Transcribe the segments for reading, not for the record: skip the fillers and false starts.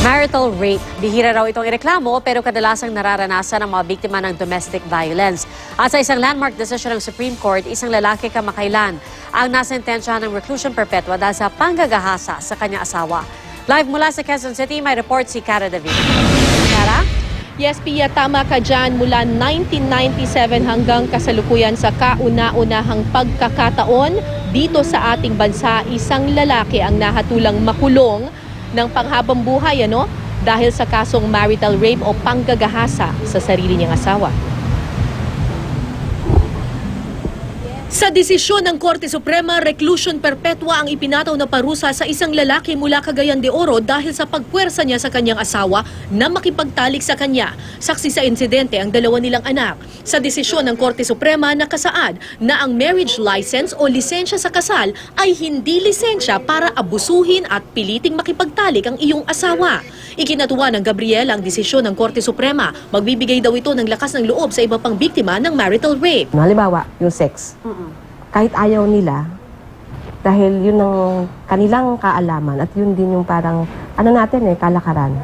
Marital rape. Bihira raw itong ireklamo pero kadalasang nararanasan ng mga biktima ng domestic violence. At sa isang landmark decision ng Supreme Court, isang lalaki kamakailan ang nasentensyahan ng reclusion perpetua dahil sa panggagahasa sa kanyang asawa. Live mula sa Quezon City, may report si Cara David. Cara? Yes, Pia, tama ka dyan. Mula 1997 hanggang kasalukuyan sa kauna-unahang pagkakataon dito sa ating bansa, isang lalaki ang nahatulang makulong ng panghabang buhay, dahil sa kasong marital rape o panggagahasa sa sarili niyang asawa. Sa desisyon ng Korte Suprema, reclusion perpetua ang ipinataw na parusa sa isang lalaki mula Cagayan de Oro dahil sa pagpuwersa niya sa kanyang asawa na makipagtalik sa kanya. Saksi sa insidente ang dalawa nilang anak. Sa desisyon ng Korte Suprema, nakasaad na ang marriage license o lisensya sa kasal ay hindi lisensya para abusuhin at piliting makipagtalik ang iyong asawa. Ikinatuwa ng Gabriela ang desisyon ng Korte Suprema. Magbibigay daw ito ng lakas ng loob sa iba pang biktima ng marital rape. Halimbawa, yung sex. Kahit ayaw nila, dahil yun ang kanilang kaalaman at yun din yung parang, kalakaran.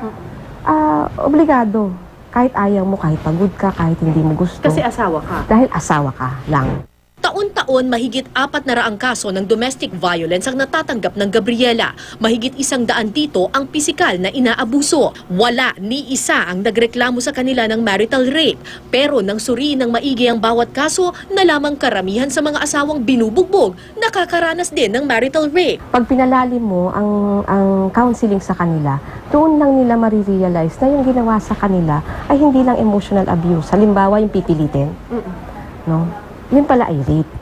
Obligado. Kahit ayaw mo, kahit pagod ka, kahit hindi mo gusto. Kasi asawa ka. Dahil asawa ka lang. Taon-taon, mahigit 400 kaso ng domestic violence ang natatanggap ng Gabriela. Mahigit 100 dito ang pisikal na inaabuso. Wala ni isa ang nagreklamo sa kanila ng marital rape. Pero nang suriin ng maigi ang bawat kaso, nalamang karamihan sa mga asawang binubugbog, nakakaranas din ng marital rape. Pag pinalalim mo ang counseling sa kanila, doon lang nila marirealize na yung ginawa sa kanila ay hindi lang emotional abuse. Halimbawa, yung pipilitin. No? Yun pala ay rape.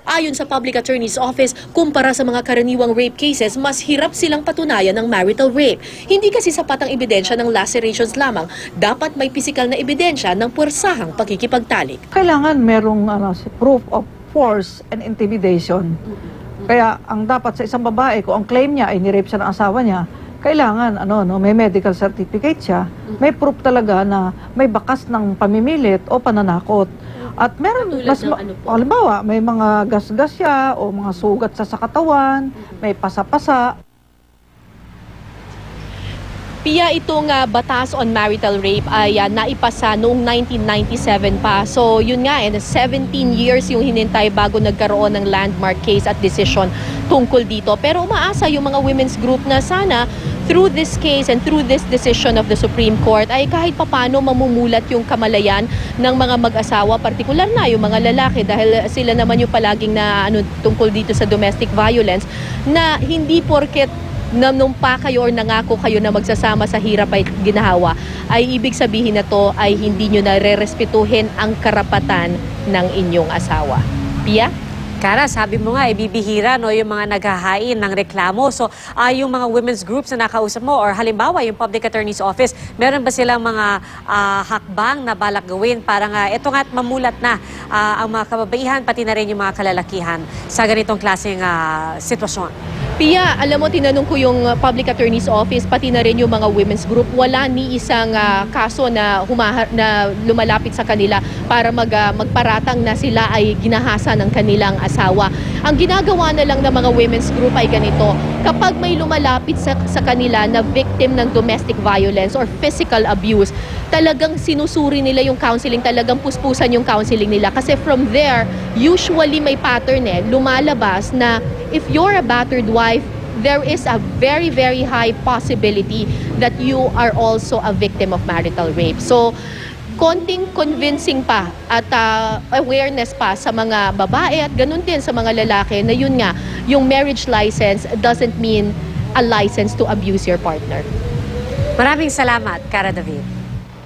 Ayon sa Public Attorney's Office, kumpara sa mga karaniwang rape cases, mas hirap silang patunayan ng marital rape. Hindi kasi sapat ang ebidensya ng lacerations lamang. Dapat may pisikal na ebidensya ng puwersahang pagkikipagtalik. Kailangan merong proof of force and intimidation. Kaya ang dapat sa isang babae, kung ang claim niya ay ni-rape siya ng asawa niya, kailangan may medical certificate siya, may proof talaga na may bakas ng pamimilit o pananakot. At meron, halimbawa, may mga gasgas siya o mga sugat sa katawan, may pasa-pasa. Pia, itong batas on marital rape ay naipasa noong 1997 pa. So yun nga, 17 years yung hinintay bago nagkaroon ng landmark case at decision tungkol dito. Pero umaasa yung mga women's group na sana through this case and through this decision of the Supreme Court ay kahit papano mamumulat yung kamalayan ng mga mag-asawa, partikular na yung mga lalaki dahil sila naman yung palaging na tungkol dito sa domestic violence na hindi porket nanumpa kayo or nangako kayo na magsasama sa hirap ay ginahawa, ay ibig sabihin na to ay hindi nyo na re-respetuhin ang karapatan ng inyong asawa. Pia? Cara, sabi mo nga, ibibihira yung mga naghahain ng reklamo. So, yung mga women's groups na nakausap mo or halimbawa yung Public Attorney's Office, meron ba silang mga hakbang na balak gawin para nga ito nga mamulat na ang mga kababaihan pati na rin yung mga kalalakihan sa ganitong klaseng sitwasyon? Pia, alam mo, tinanong ko yung Public Attorney's Office, pati na rin yung mga women's group. Wala ni isang kaso na lumalapit sa kanila para magparatang na sila ay ginahasa ng kanilang asawa. Ang ginagawa na lang ng mga women's group ay ganito. Kapag may lumalapit sa kanila na victim ng domestic violence or physical abuse, talagang sinusuri nila yung counseling, talagang puspusan yung counseling nila. Kasi from there, usually may pattern lumalabas na if you're a battered wife, there is a very, very high possibility that you are also a victim of marital rape. So, konting convincing pa at awareness pa sa mga babae at ganun din sa mga lalaki na yun nga, yung marriage license doesn't mean a license to abuse your partner. Maraming salamat, Cara David.